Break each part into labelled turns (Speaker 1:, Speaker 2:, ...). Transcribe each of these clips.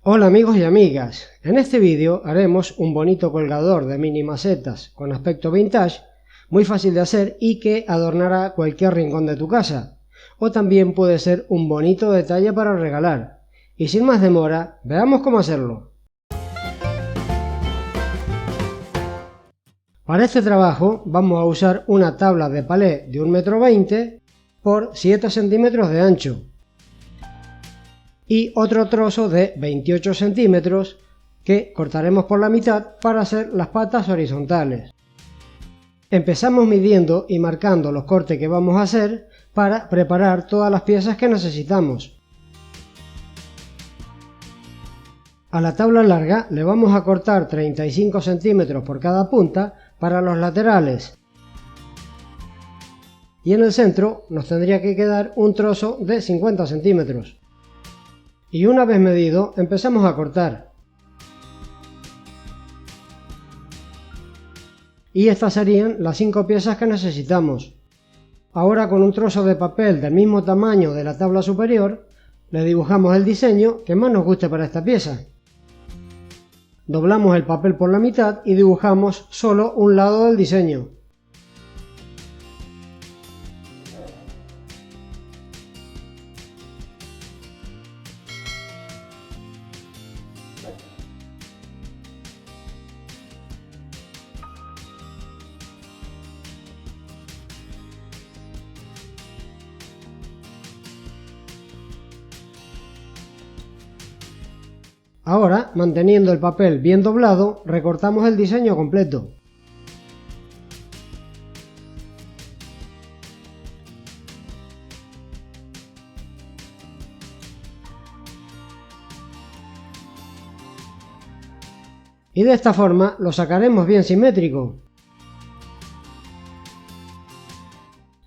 Speaker 1: Hola amigos y amigas, en este vídeo haremos un bonito colgador de mini macetas con aspecto vintage, muy fácil de hacer y que adornará cualquier rincón de tu casa, o también puede ser un bonito detalle para regalar. Y sin más demora, veamos cómo hacerlo. Para este trabajo vamos a usar una tabla de palé de 1,20 m por 7 centímetros de ancho y otro trozo de 28 centímetros que cortaremos por la mitad para hacer las patas horizontales. Empezamos midiendo y marcando los cortes que vamos a hacer para preparar todas las piezas que necesitamos. A la tabla larga le vamos a cortar 35 centímetros por cada punta para los laterales. Y en el centro nos tendría que quedar un trozo de 50 centímetros. Y una vez medido, empezamos a cortar. Y estas serían las 5 piezas que necesitamos. Ahora con un trozo de papel del mismo tamaño de la tabla superior, le dibujamos el diseño que más nos guste para esta pieza. Doblamos el papel por la mitad y dibujamos solo un lado del diseño. Ahora, manteniendo el papel bien doblado, recortamos el diseño completo. Y de esta forma lo sacaremos bien simétrico.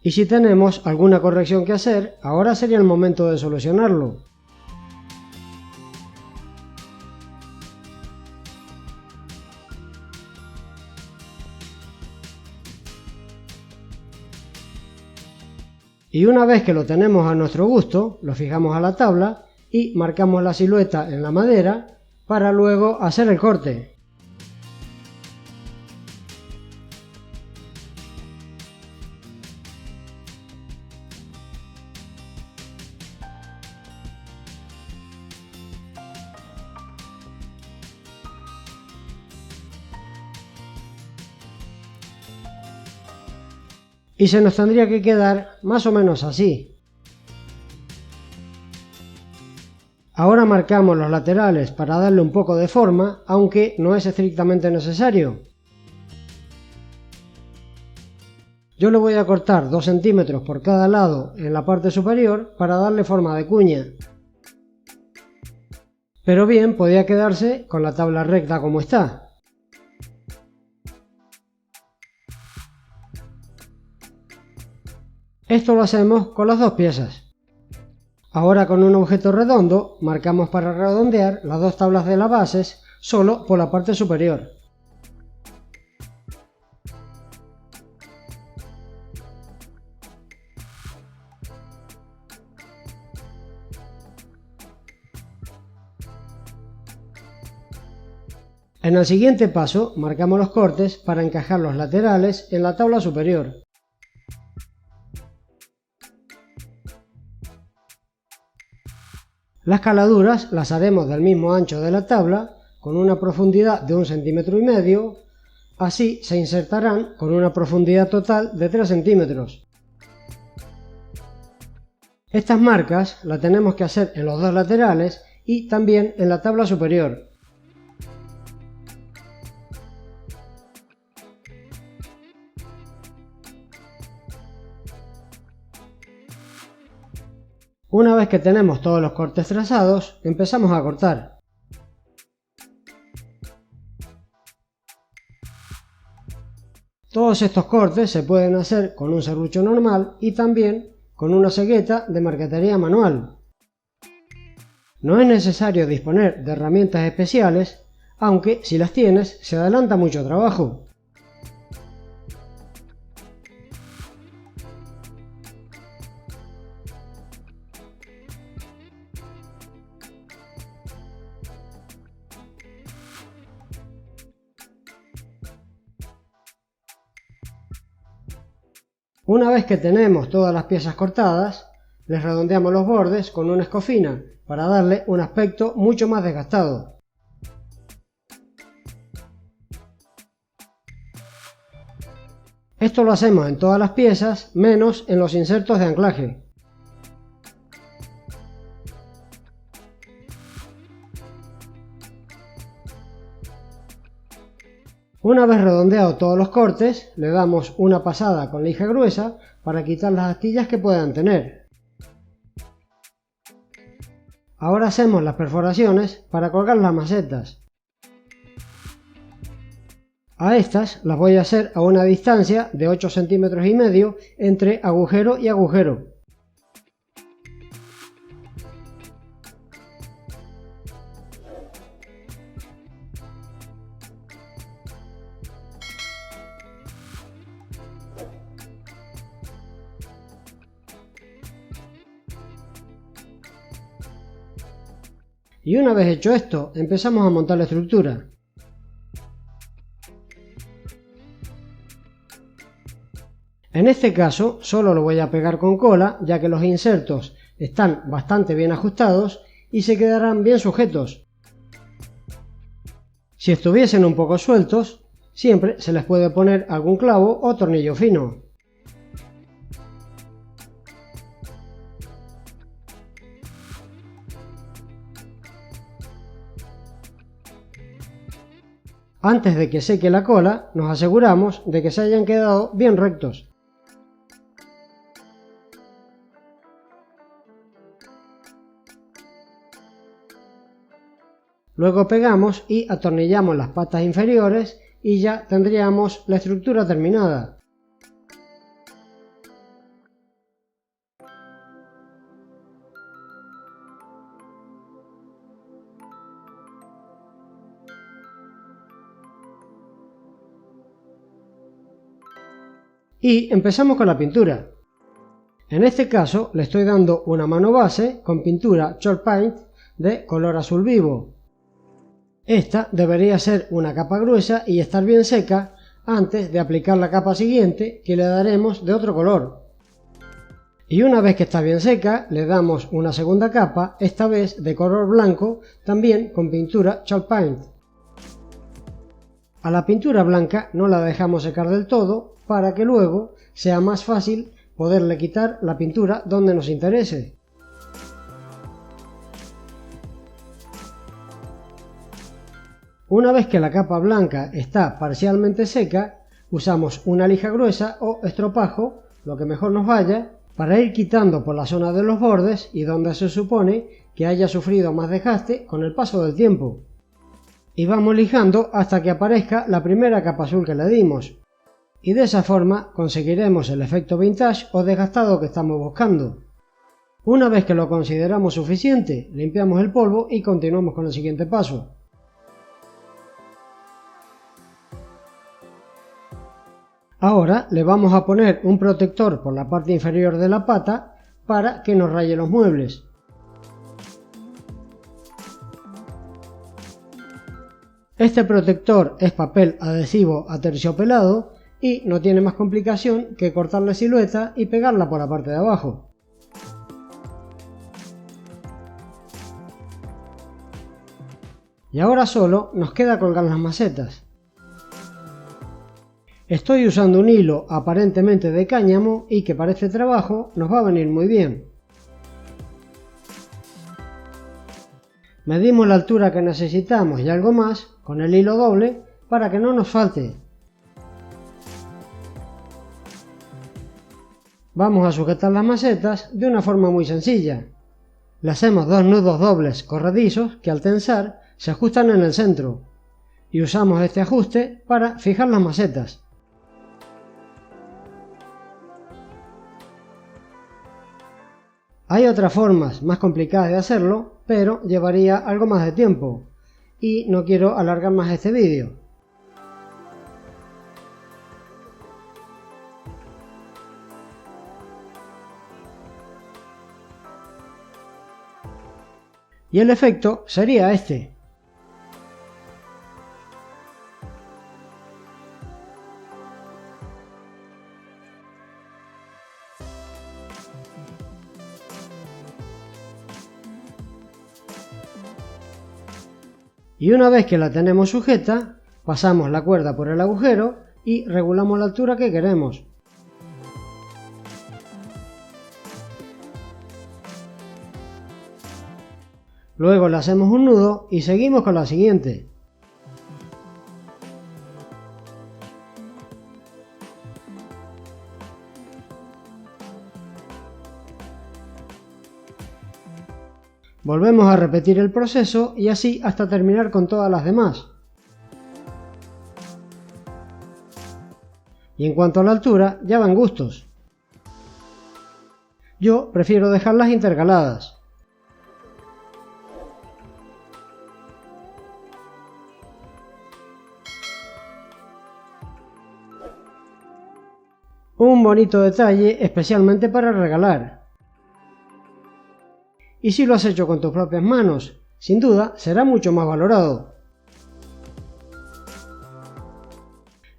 Speaker 1: Y si tenemos alguna corrección que hacer, ahora sería el momento de solucionarlo. Y una vez que lo tenemos a nuestro gusto, lo fijamos a la tabla y marcamos la silueta en la madera para luego hacer el corte. Y se nos tendría que quedar más o menos así. Ahora marcamos los laterales para darle un poco de forma, aunque no es estrictamente necesario. Yo le voy a cortar 2 centímetros por cada lado en la parte superior para darle forma de cuña. Pero bien, podía quedarse con la tabla recta como está. Esto lo hacemos con las dos piezas. Ahora con un objeto redondo marcamos para redondear las dos tablas de las bases solo por la parte superior. En el siguiente paso marcamos los cortes para encajar los laterales en la tabla superior. Las caladuras las haremos del mismo ancho de la tabla, con una profundidad de 1,5 cm, así se insertarán con una profundidad total de 3 centímetros. Estas marcas las tenemos que hacer en los dos laterales y también en la tabla superior. Una vez que tenemos todos los cortes trazados, empezamos a cortar. Todos estos cortes se pueden hacer con un serrucho normal y también con una cegueta de marquetería manual. No es necesario disponer de herramientas especiales, aunque si las tienes se adelanta mucho trabajo. Una vez que tenemos todas las piezas cortadas, les redondeamos los bordes con una escofina para darle un aspecto mucho más desgastado. Esto lo hacemos en todas las piezas, menos en los insertos de anclaje. Una vez redondeados todos los cortes, le damos una pasada con lija gruesa para quitar las astillas que puedan tener. Ahora hacemos las perforaciones para colgar las macetas. A estas las voy a hacer a una distancia de 8,5 centímetros entre agujero y agujero. Y una vez hecho esto, empezamos a montar la estructura. En este caso solo lo voy a pegar con cola, ya que los insertos están bastante bien ajustados y se quedarán bien sujetos. Si estuviesen un poco sueltos, siempre se les puede poner algún clavo o tornillo fino. Antes de que seque la cola, nos aseguramos de que se hayan quedado bien rectos. Luego pegamos y atornillamos las patas inferiores y ya tendríamos la estructura terminada. Y empezamos con la pintura. En este caso le estoy dando una mano base con pintura Chalk Paint de color azul vivo. Esta debería ser una capa gruesa y estar bien seca antes de aplicar la capa siguiente, que le daremos de otro color. Y una vez que está bien seca, le damos una segunda capa, esta vez de color blanco, también con pintura Chalk Paint. A la pintura blanca no la dejamos secar del todo para que luego sea más fácil poderle quitar la pintura donde nos interese. Una vez que la capa blanca está parcialmente seca, usamos una lija gruesa o estropajo, lo que mejor nos vaya, para ir quitando por la zona de los bordes y donde se supone que haya sufrido más desgaste con el paso del tiempo. Y vamos lijando hasta que aparezca la primera capa azul que le dimos. Y de esa forma conseguiremos el efecto vintage o desgastado que estamos buscando. Una vez que lo consideramos suficiente, limpiamos el polvo y continuamos con el siguiente paso. Ahora le vamos a poner un protector por la parte inferior de la pata para que no raye los muebles. Este protector es papel adhesivo aterciopelado y no tiene más complicación que cortar la silueta y pegarla por la parte de abajo. Y ahora solo nos queda colgar las macetas. Estoy usando un hilo aparentemente de cáñamo y que para este trabajo nos va a venir muy bien. Medimos la altura que necesitamos y algo más con el hilo doble para que no nos falte. Vamos a sujetar las macetas de una forma muy sencilla. Le hacemos dos nudos dobles corredizos que al tensar se ajustan en el centro y usamos este ajuste para fijar las macetas. Hay otras formas más complicadas de hacerlo, pero llevaría algo más de tiempo y no quiero alargar más este vídeo. Y el efecto sería este. Y una vez que la tenemos sujeta, pasamos la cuerda por el agujero y regulamos la altura que queremos. Luego le hacemos un nudo y seguimos con la siguiente. Volvemos a repetir el proceso y así hasta terminar con todas las demás. Y en cuanto a la altura, ya van gustos. Yo prefiero dejarlas intercaladas. Un bonito detalle especialmente para regalar. Y si lo has hecho con tus propias manos, sin duda será mucho más valorado.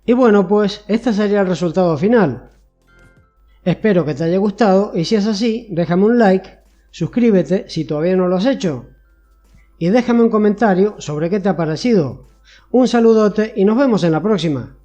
Speaker 1: Y bueno, pues este sería el resultado final. Espero que te haya gustado y si es así, déjame un like, suscríbete si todavía no lo has hecho y déjame un comentario sobre qué te ha parecido. Un saludote y nos vemos en la próxima.